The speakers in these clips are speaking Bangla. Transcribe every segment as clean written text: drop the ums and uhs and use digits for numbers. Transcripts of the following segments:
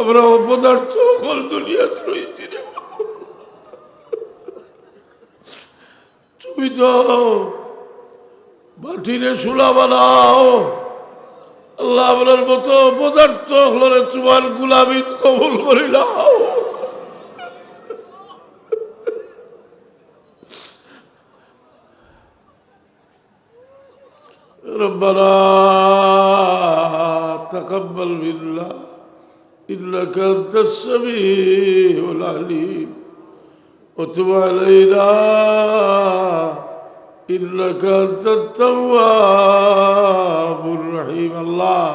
আমরা অপদার্থ হল দুনিয়াতে রয়েছি রে। তুমি তো মাটিরে সুলা বানাও, আল্লাহ আপনার মতো পদার্থ হলে তোমার গুলামি কবুল করে নাও। ربنا تقبل منا إنك أنت السميع العليم وتب علينا إنك أنت التواب الرحيم الله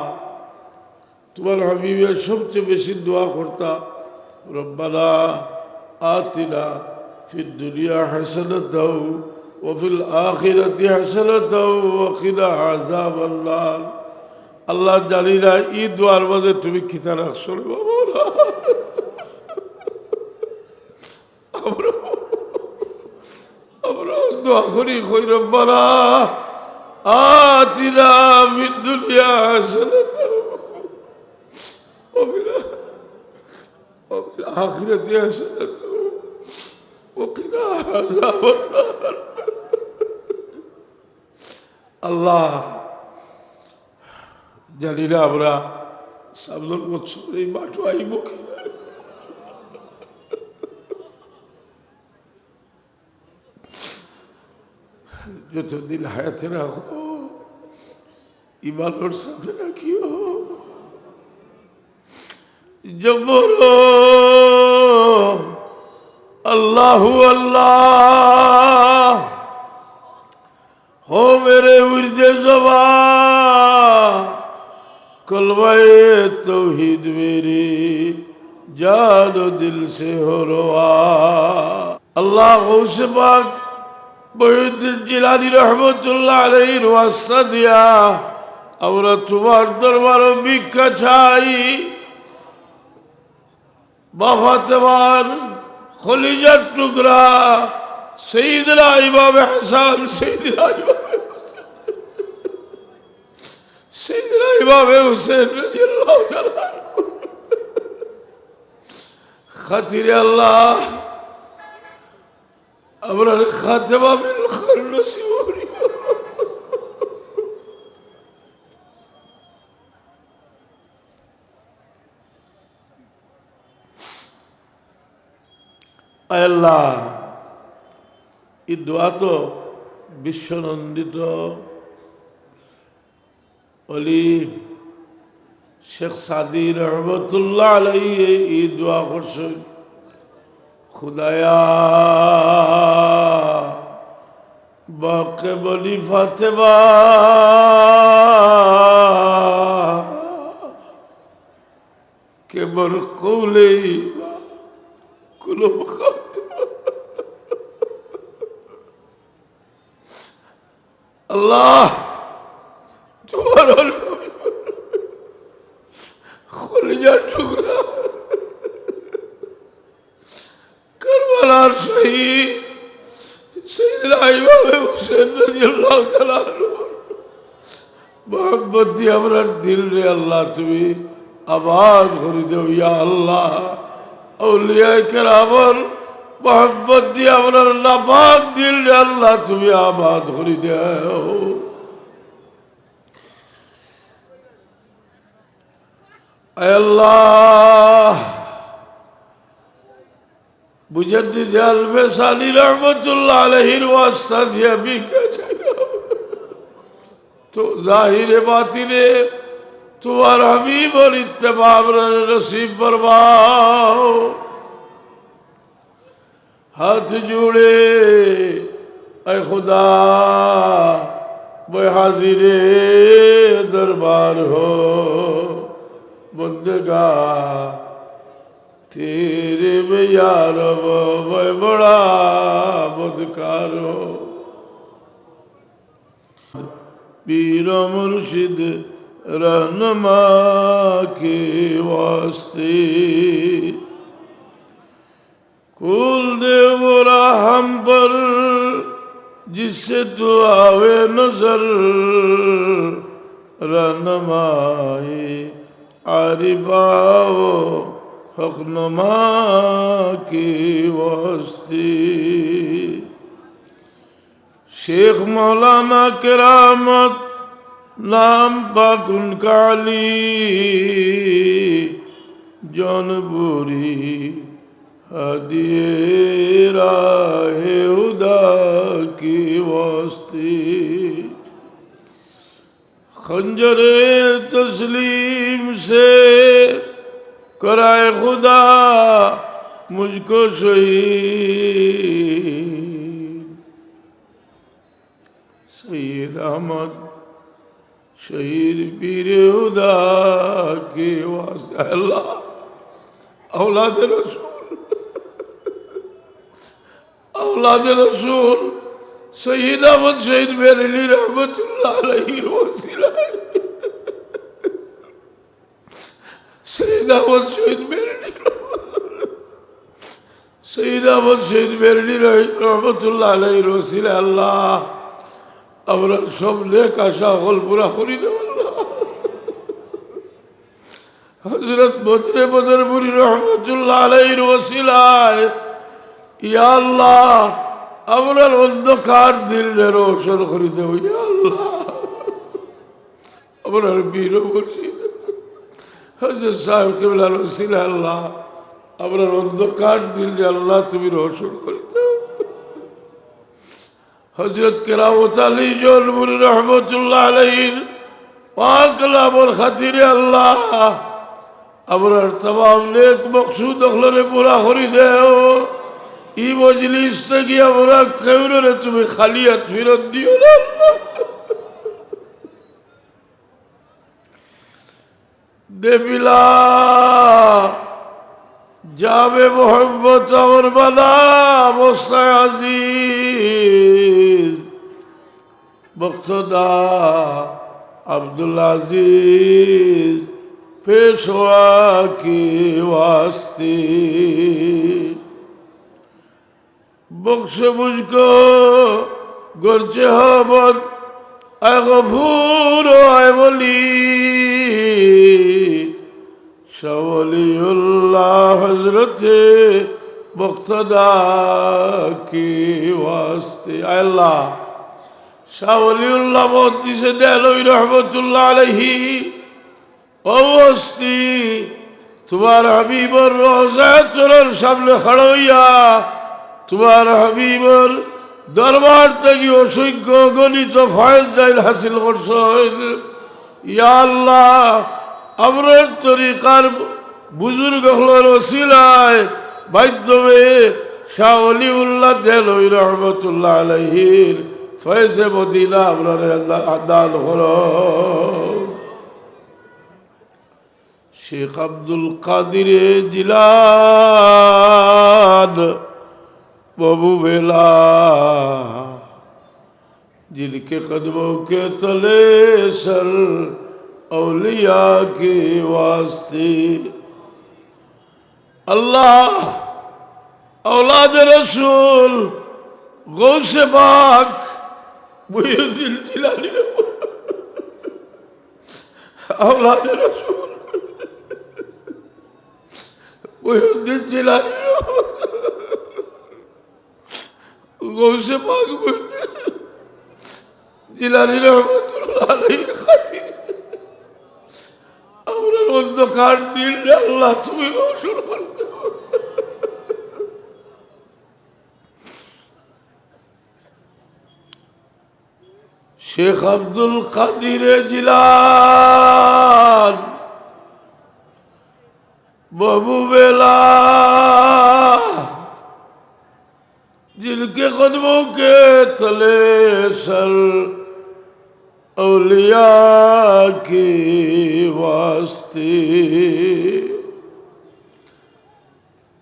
তোমার হাবিবের সবচেয়ে বেশি দোয়া করতা রব্বানা আতিনা ফিদ দুনিয়া হাসানাতাও ওয়া ফিল আখিরাতি হাসানাতাও ওয়া কিনা আযাবান নার। আল্লাহ জানি না এই দোয়ার মাঝে তুমি কিতা রাখছো রে বাবা। আমরা দোয়া করি কই রব্বানা আতিনা ফিদ দুনিয়া হাসানাতাও وفي الآخرة حسنة وقنا عذاب النار। আল্লাহ জানি না আমরা সামনের বছর এই মাঠে আইব কিনা। যতদিন হায়াতে রাখো ইমানের সাথে রাখিও। জবর আল্লাহু আল্লাহ हो मेरे उर्दे ज़बा कलमाए तौहीद मेरी जानो दिल से हो रोआ। अल्लाह गौसे पाक मुहीद्दीन जिलानी रहमतुल्लाह अलैहिर वास्ता दिया আমরা তোমার দরবারে ভিক্ষা চাই। বাফাতেমার খলিজার টুকরা সৈয়দনা ইমাম হাসান, সৈয়দনা ইমাম হুসেন রাদিয়াল্লাহু তাআলা খাতিরে আল্লাহ আমরা খাতেমা বিল খায়র নসিব করিও। আল্লাহ এই দোয়া তো বিশ্বনন্দিত অলি শেখ সাদি রহমতুল্লাহ আলাইহি এই দোয়া করছেন, খুদায়া বাকে বলি ফাতেমা কেবল কৌলেই কুলো আল্লাহ তোমার খলিজার টুকরা কারবালার শহীদ সৈয়দনা ইমাম হুসেন রাদিয়াল্লাহু তাআলা মোহাম্মদ দিয়ে আমরা দিল রে আল্লাহ তুমি আবাদ করে দেও ইয়া আল্লাহ। আউলিয়ায়ে কেরামের মোহাম্মদ দিয়ে আমরা নাপাক দিল রে আল্লাহ তুমি আবাদ করে দেও। আল্লাহ মুজাদ্দিদ আল-ফেসানি রহমতুল্লাহ আলাইহির ওয়াস্তা দিয়ে ভিক্ষা চাইলাম তো জাহিরে বাতিনে তোমার হাবিবের ইত্তেবা আমরা নসিব ফরমাও। हाथ जोड़े ऐ खुदा वो हाजिरे दरबार हो बंदगा तेरे में यार वो बड़ा बदकार हो। पीर मुर्शिद रहनुमा के वास्ते कुल दे मोरा हम पर जिससे तू आवे नजर रहनुमाए आरिफाओ हक़नुमा की वास्ते शेख मौलाना करामत नाम पाक उनका अली जौनपुरी हदिए राहे हुदा की वास्ते खंजरे तस्लीम से कराए खुदा मुझको शहीद सैयद अहमद शहीद पीर हुदा के वास्ते अल्लाह औलाद रसूल सैयद अहमद शहीद बेरेली रहमतुल्लाह अलैहि वसीला सैयद अहमद शहीद बेरेली रहमतुल्लाह अलैहि वसीला अल्लाह আমরা সব নেক আশা হল পুরা করি দেব আল্লাহ হযরত বদরে বদরপুরি রহমাতুল্লাহ আলাইহির ওসিলায় ইয়া আল্লাহ আমরার অন্ধকার দিলে রোশন করে দেব ইয়া আল্লাহ আমরার বীর মুর্শিদ হযরত সাহেব কিবলার ওসিলা আল্লাহ আমরার অন্ধকার দিলে আল্লাহ তুমি রোশন করে দাও हजरत करामत अली जौनपुरी रहमतुल्लाह अलैहिर पाक कलामर खातिरे अल्लाह আমরার तमाम नेक मकसूद अखलरे पूरा करी देओ ई मजलिस থেকে আমরা কেউরে তুমি খালি হাত ফেরত দিও না দেবিলা जावे मोहब्बत और बना मुस्ता अजीज मुक्तदा अब्दुल अजीज पेशवा की वास्ते बख्श मुझको गुरचे हमद ऐ गफूर ऐ वली शवलियुल्लाह हजरत मुक्तदा की वास्ते अल्लाह शवलियुल्लाह मोती से देलोई रहमतुल्लाह अलैहि ओस्ती तुम्हारा हबीब और रोज़ा चुरल सामने खड़ा हुआ तुम्हारा हबीब और दरबार तक असंख्य गणित फयज जाइल हासिल करছেন या अल्लाह আমরার তরিকার বুজুর্গ হলোর ওসিলায় মাধ্যমে শাহ ওলিউল্লাহ দেলোই রহমতুল্লাহ আলাইহির ফয়েজে মদিনা আমরার দান করো শেখ আব্দুল কাদির জিলান বাবু বেলা जिनके कदमों के तले सर औलिया के वास्ते अल्लाह औलाद रसूल गौसे पाक मुहिउद्दीन जिलानी औलाद रसूल मुहिउद्दीन जिलानी गौसे पाक जिलानी रहमतुल्लाह अलैहि खातिर আমরা অন্ধকার দিলে আল্লাহ তুমি রোশন করে দাও শেখ আব্দুল কাদির জিলান महबूबेला जिनके कदमों के तले सर औलिया के वास्ते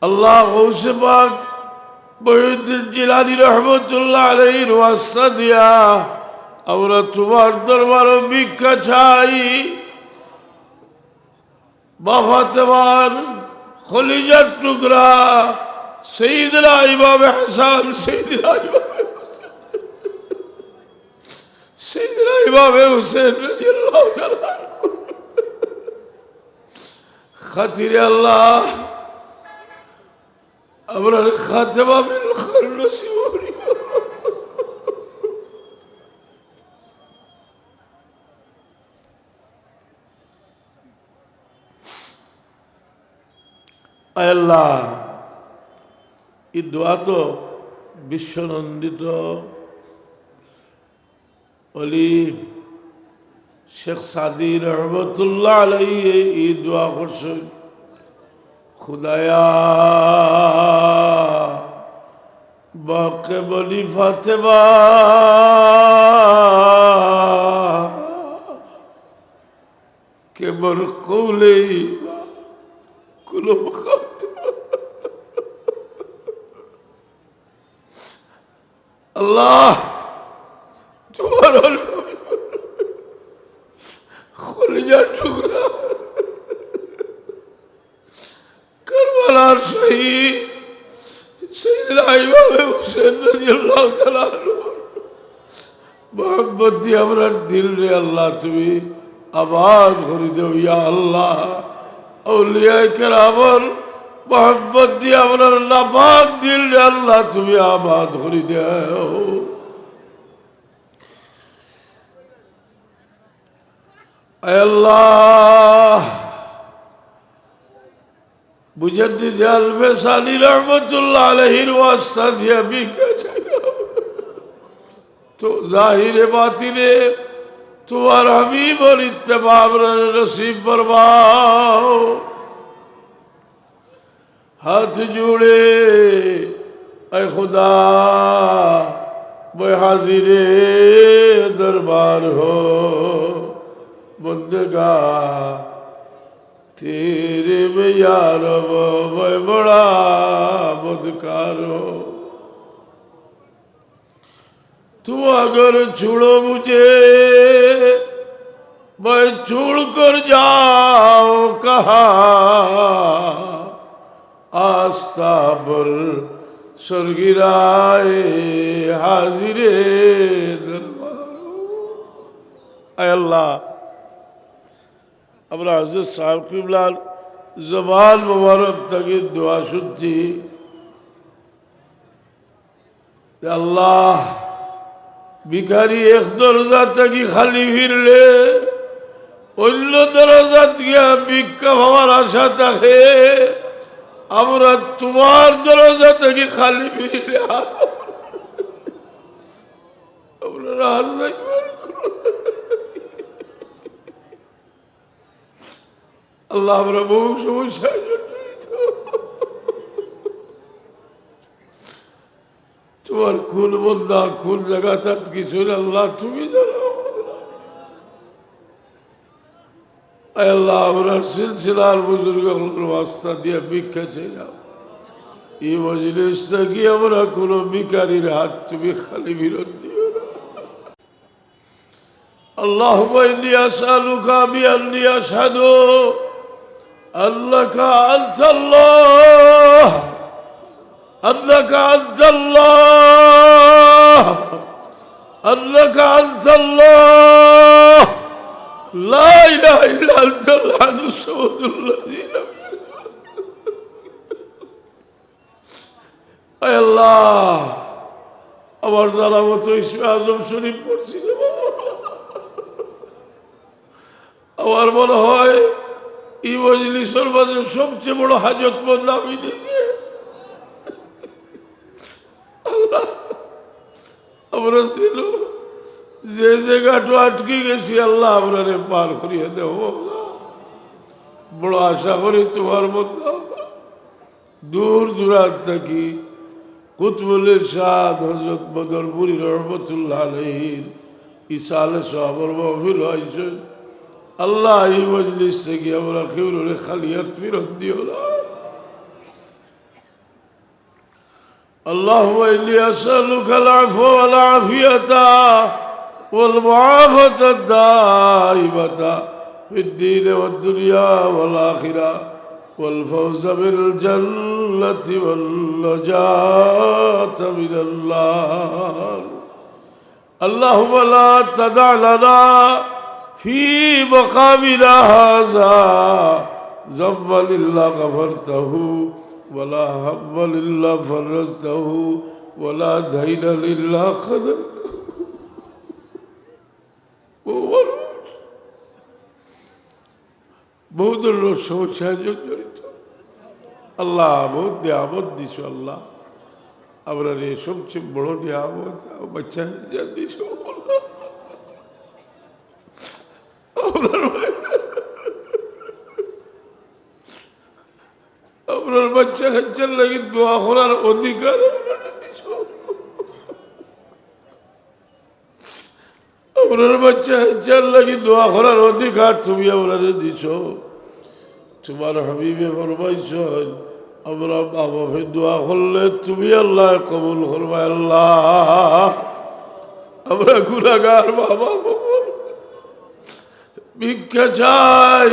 अल्लाह गौसे पाक मुहिउद्दीन जिलानी रहमतुल्लाह अलैहिर वास्ता दिया আমরা তোমার দরবারে ভিক্ষা চাই বাবা তোমার খলিজার টুকরা সৈয়দনা ইমাম হাসান সৈয়দনা ইমাম হুসেন রাদিয়াল্লাহু তাআলা খাতিরে আল্লাহ আমরা খাতেমা বিল খায়র নসিব করিও। আয় আল্লাহ, এই দোয়া তো বিশ্বনন্দিত অলি শেখ সাদি রহমতুল্লাহ আলাইহি এই দোয়া করছেন, খুদায়া বাকে বলি ফাতেমা কেবল কৌলেই কুলো আল্লাহ তোমার কলিজার টুকরা কারবালার শহীদ সাইয়েদনা ইমাম হুসেন রাদিয়াল্লাহু তাআলা মোহাম্মদ দিয়ে আমরা দিল রে আল্লাহ তুমি আবাদ করে দেও ইয়া আল্লাহ। আউলিয়ায়ে কেরামের মোহাম্মদ দিয়ে আমরা নাপাক দিল রে আল্লাহ তুমি আবাদ করে দেও। আয় আল্লাহ, মুজাদ্দিদ আল-ফেসালি রহমতুল্লাহ আলাইহির ওয়াস্তা দিয়ে ভিক্ষা চাইলাম, তো জাহিরে বাতিনে তোমার হাবিবের ইত্তেবা আমরা নসিব ফরমাও। হাত জুড়ে আয় खुदा मैं हाजिरे दरबार हो बंदगा तेरे में यार मैं बड़ा बदकार हो। तुम अगर छोड़ो मुझे मैं छोड़ कर जाओ कहा आस्था पर स्वर्गिराए हाजिरे दरबार। आय अल्लाह, আমরা হযরত সাহেব কিবলার জবান মোবারক থেকে দোয়া শুনছি, আল্লাহ ভিখারি এক দরজা থেকে খালি ফিরলে অন্য দরজা থেকে ভিক্ষা পাওয়ার আশা থাকে, আমরা তোমার দরজা থেকে খালি ফিরলে আমরা আল্লাহ আমরা বহু সমস্যায় জড়িত, তোমার কোন বন্দা কোন জায়গা তার কিছু আল্লাহ তুমি জানো। আল্লাহ আমরা সিলসিলার বুজুর্গ রাস্তা দিয়ে ভিক্ষা চাইলাম, এই মজলিস থেকে আমরা কোন ভিখারির হাত তুমি খালি ফিরত দিও না। আল্লাহুম্মা ইন্নী আসআলুকা বিআন্নী আশহাদু আন্নাকা আনতাল্লাহ আন্নাকা আনতাল্লাহ আন্নাকা আনতাল্লাহ লা ইলাহা ইল্লা আনতাল আযীজ সামাদুল্লাযী লাম ইয়ালিদ। আয় আল্লাহ, আমার জানা মতো ইসমে আজম শরীফ পড়ছি রে বাবা, আমার মনে হয় এই মজলিসের মাঝে সবচেয়ে বড় হাজতমন্দ আমি নিজে। আমরা ছিল যে জায়গাটা আটকে গেছি আল্লাহ আমরা পার করিয়ে দেব। বড় আশা করি তোমার মধ্যে দূর দূরান্ত থাকি কুতুবুল ইরশাদ হযরত বদরপুরি রহমতুল্লাহ আলাইহির ইসালে সাহাবার মাহফিল হয়েছে। আল্লাহ এই মজলিস থেকে আমরা কেউ খালিয়াত ফিরত দিও না। اللهم إني أسألك العفو والعافية والمعافاة الدائمة في الدين والدنيا والآخرة والفوز بالجنة والنجاة من النار. اللهم لا تدع لنا في مقامنا هذا ذنبا إلا غفرته ولا هم إلا فرجته ولا دين إلا قضيته বহুত সমস্যায় জড়িত। আল্লাহ বহুত নিয়ামত দিছ। আল্লাহ আমরা এই সবচেয়ে বড় নিয়ামত বাচ্চা দিছ। আপনার বাচ্চা কাচ্চার লাগি দোয়া করার অধিকার আপনার বাচ্চা কাচ্চার লাগি দোয়া করার অধিকার তুমি আপনারে দিছ। তোমার হাবিবে ফরমাইছ আমরা মা বাপের দোয়া করলে তুমি আল্লাহ কবুল করবে। আল্লাহ আমরা গুনাহগার বাবা ভিক্ষা চাই,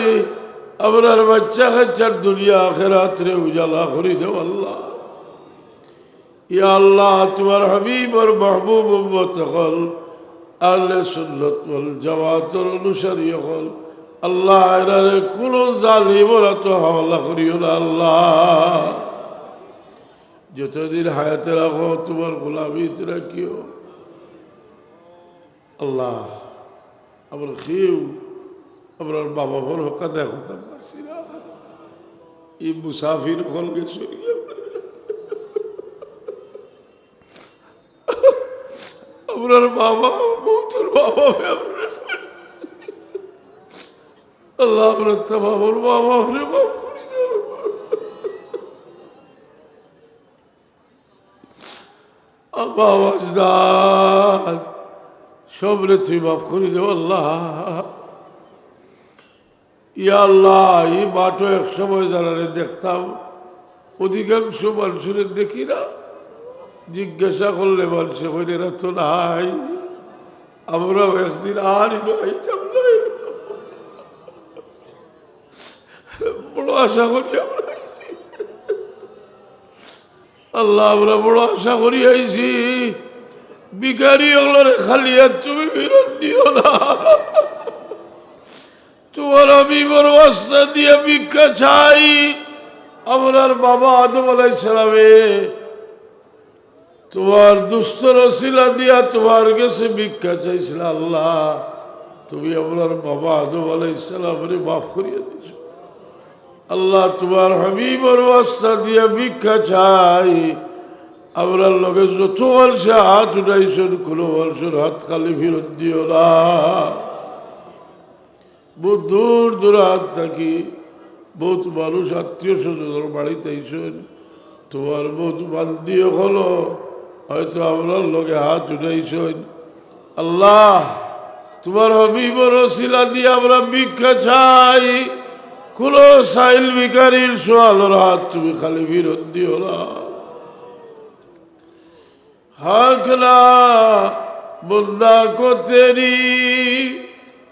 আপনার বাচ্চা কাচ্চার দুনিয়া আখিরাতে উজালা করে দেও। আল্লাহ ইয়া আল্লাহ তোমার হাবিব আর মাহবুব উম্মত হল আহলে সুন্নাত ওয়াল জামাতের অনুসারী হল আল্লাহ এরারে কোন জালিমরা তো হাওলা করিও না। আল্লাহ যতদিন হায়াতে রাখো তোমার গোলামিতে রাখিও। আল্লাহ আমরা খেয়েও আপনার বাবা বড় কাদা করতে পারছি না। এই মুসাফির হলকে সরিয়ে আপনার বাবা বৌতর বাবা আল্লাহ আপনার বাবার বাবা আপনি মাফ করি দাও। আওয়াজ দান সবরে তুই মাফ করি দেও। আল্লাহ ইয়া আল্লাহ এই মাঠও এক সময় যারা দেখতাম অধিকাংশ মানুষের দেখি না। জিজ্ঞাসা করলে মানুষে এরা তো নাই। আমরাও একদিন আর আইতাম না। বড় আশা করি আমরা আইছি। আল্লাহ আমরা বড় আশা করি আইছি। বিকারি ওগুলোরে খালি আর তুমি ফেরত দিও না। তোমার আমি বড় আস্থা দিয়ে ভিক্ষা চাই। আমার বাবা আদম আলাইহিস সালামে তোমার দুস্থর ওসিলা দিয়া তোমার কাছে ভিক্ষা চাইছিল। আল্লাহ তুমি আমার বাবা আদম আলাইহিস সালামরে মাফ করিয়ে দিছ। আল্লাহ তোমার হাবিবর ওয়াস্তা দিয়া ভিক্ষা চাই। আমরা লগে যত মানুষে হাত উঠাইছেন কোনো মানুষের হাত খালি ফেরত দিও না। বহুত দূর দূরান্ত থাকি বহুত মানুষ আত্মীয় স্বজনের বাড়িতে আইসেন। তোমার বহুত বান্দিও হলো হয়তো আপনার লগে হাত উঠাইছেন। আল্লাহ তোমার হাবিবর ওসিলা দিয়ে আমরা ভিক্ষা চাই। কোন সাইল ভিখারির সোয়ালের হাত তুমি খালি ফেরত দিও না। হাকলা বন্দা কো তেরি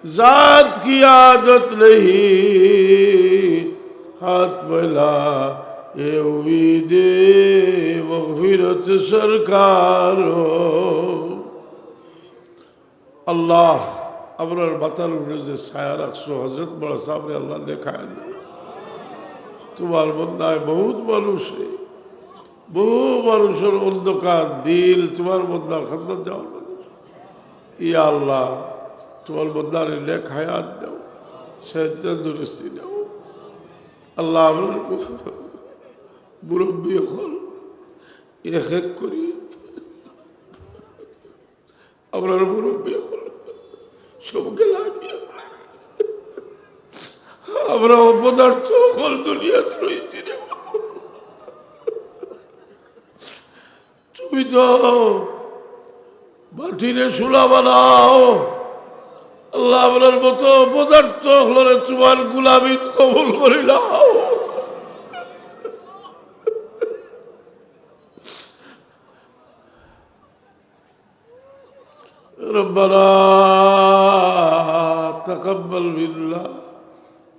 जात की आदत नहीं हाथ मिला ये उम्मीदे मगफिरत सरकार अल्लाह আপনার মাথার উপরে যে ছায়া রাখছো হযরত বড় সামনে আল্লাহ দেখায় না। তোমার বন্দায় বহুত মানুষ বহু মানুষের অন্ধকার দিল তোমার বন্দার খান্দার যাওয়ার মানুষ। ইয়া আল্লাহ তোমার বন্দারে নেক হায়াত দাও, সেহত তন্দুরুস্তি দাও। আল্লাহ আপনার মুরব্বী হল এক এক করি আপনার মুরব্বী হল সবকে লাগিয়ে আমরা অপদার্থ হল দুনিয়াতে রয়েছি রে। তুমি তো মাটিরে সুলা বানাও। আল্লাহ আপনার মতো পদার্থ হলে তোমার গুলামি কবুল করে নাও। ربنا تقبل منا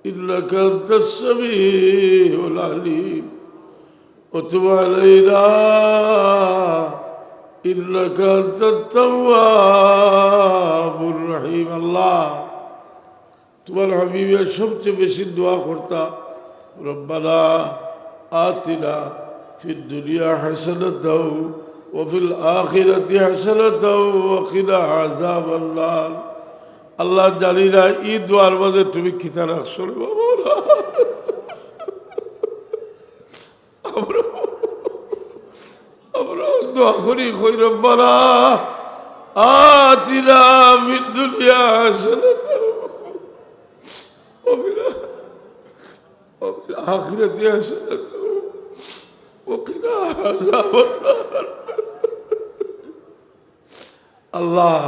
إنك أنت السميع العليم وتب علينا إنك أنت التواب الرحيم। الله তোমার হাবিবের সবচেয়ে বেশি দোয়া করতা রব্বানা آتنا في الدنيا حسنة وفي الآخرة حسنة وقنا عذاب النار আল্লাহ জানি না এই দোয়ার মাঝে তুমি কিতা রাখছো রে বাবা আমরা দোয়া করি কই রব্বানা আতিনা ফিদ দুনিয়া হাসানাতাও وفي الآخرة حسنة وقنا عذاب النار আল্লাহ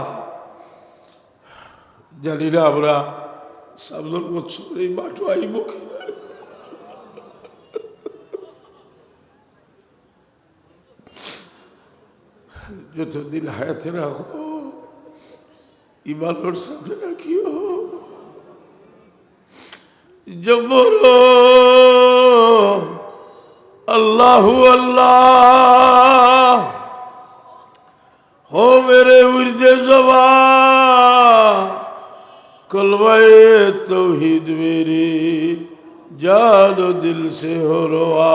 জানি না আমরা সামনের বছর এই মাঠে আইব কিনা যতদিন হায়াতে রাখো ইমানের সাথে রাখিও জবর আল্লাহু আল্লাহ हो मेरे उर्दे ज़बा कलमाए तौहीद मेरी जानो दिल से हो रोआ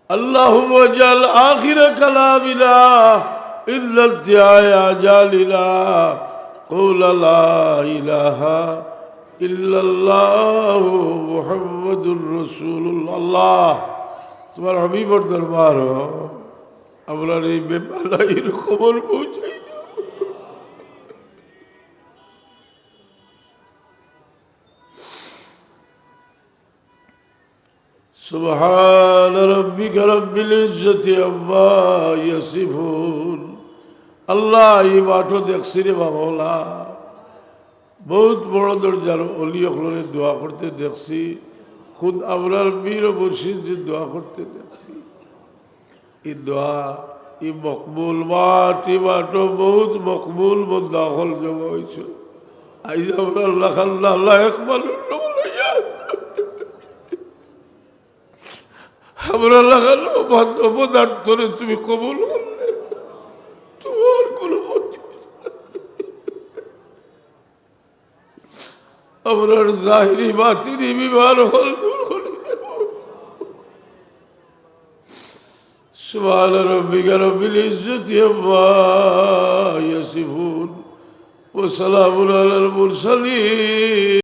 अल्लाहुम्मा जल आखिर कलामिना इल्लतिया जालिना क़ुल ला इलाहा इल्लल्लाह मुहम्मदुर रसूलुल्लाह तुम्हारा हबीबर दरबार हो আমরা এই বেপালাইয়ের খবর পৌঁছাই না সুবহান রাব্বিকা রাব্বিল ইজ্জতি আম্মা ইয়াসিফুন আল্লাহ এই মাঠও দেখছি রে বাবাওলা বহুত বড় দরজার অলি হলরে দোয়া করতে দেখছি খুদ আমরার বীর মুর্শিদ দোয়া করতে দেখছি এই দোয়া এই মকবুল মাঠ এই মাঠও বহুত মকবুল বন্ধা হল জমা হয়েছে আইজ আমরা আল্লাহ আল্লাহ আল্লাহ এক মানুষ আমরা লাগালো পদার্থরে তুমি কবুল করলে তোমার কোনো আমরা জাহিরি বাতিনি বিমান হল দূর হল سبحان ربك رب العزة عما يصفون وسلام على المرسلين